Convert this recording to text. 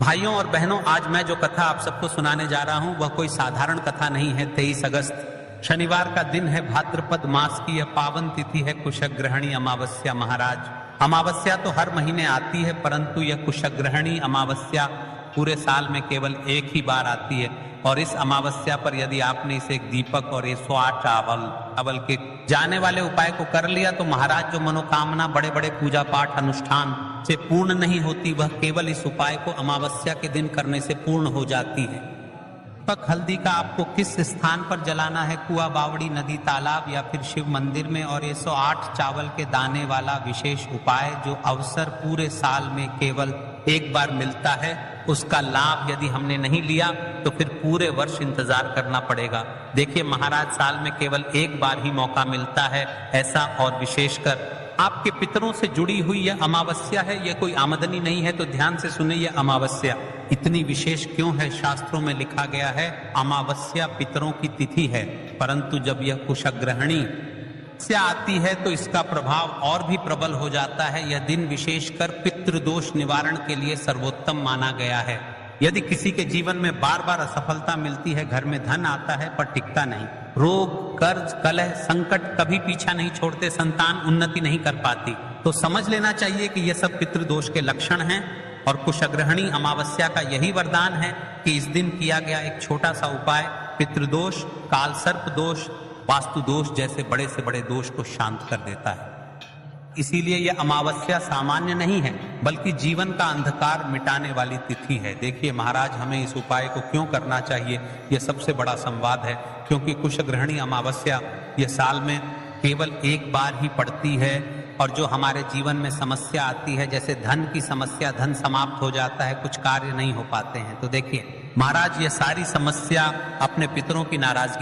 भाइयों और बहनों, आज मैं जो कथा आप सबको सुनाने जा रहा हूं वह कोई साधारण कथा नहीं है। 23 अगस्त शनिवार का दिन है। भाद्रपद मास की यह पावन तिथि है कुशग्रहणी अमावस्या। महाराज, अमावस्या तो हर महीने आती है, परंतु यह कुशग्रहणी अमावस्या पूरे साल में केवल एक ही बार आती है। और इस अमावस्या पर यदि आपने इसे एक दीपक और 108 चावल के जाने वाले उपाय को कर लिया तो महाराज, जो मनोकामना बड़े बड़े पूजा पाठ अनुष्ठान से पूर्ण नहीं होती, वह केवल इस उपाय को अमावस्या के दिन करने से पूर्ण हो जाती है। दीपक हल्दी का आपको किस स्थान पर जलाना है? कुआं, बावड़ी, नदी, तालाब या फिर शिव मंदिर में। और 108 चावल के दाने वाला विशेष उपाय, जो अवसर पूरे साल में केवल एक बार मिलता है, उसका लाभ यदि हमने नहीं लिया तो फिर पूरे वर्ष इंतजार करना पड़ेगा। देखिए महाराज, साल में केवल एक बार ही मौका मिलता है ऐसा, और विशेषकर आपके पितरों से जुड़ी हुई यह अमावस्या है। यह कोई आमदनी नहीं है, तो ध्यान से सुने। यह अमावस्या इतनी विशेष क्यों है? शास्त्रों में लिखा गया है अमावस्या पितरों की तिथि है, परंतु जब यह कुशग्रहणी से आती है तो इसका प्रभाव और भी प्रबल हो जाता है। यह दिन विशेषकर पितृदोष निवारण के लिए सर्वोत्तम माना गया है। यदि किसी के जीवन में बार बार असफलता मिलती है, घर में धन आता है पर टिकता नहीं, रोग, कर्ज, कलह, संकट कभी पीछा नहीं छोड़ते, संतान उन्नति नहीं कर पाती, तो समझ लेना चाहिए कि यह सब पितृदोष के लक्षण हैं। और कुशग्रहणी अमावस्या का यही वरदान है कि इस दिन किया गया एक छोटा सा उपाय पितृदोष, काल सर्प दोष, वास्तु दोष जैसे बड़े से बड़े दोष को शांत कर देता है। इसीलिए यह अमावस्या सामान्य नहीं है, बल्कि जीवन का अंधकार मिटाने वाली तिथि है। देखिए महाराज, हमें इस उपाय को क्यों करना चाहिए, यह सबसे बड़ा संवाद है। क्योंकि कुशग्रहणी अमावस्या यह साल में केवल एक बार ही पड़ती है, और जो हमारे जीवन में समस्या आती है, जैसे धन की समस्या, धन समाप्त हो जाता है, कुछ कार्य नहीं हो पाते हैं, तो देखिए महाराज, ये सारी समस्या अपने पितरों की नाराजगी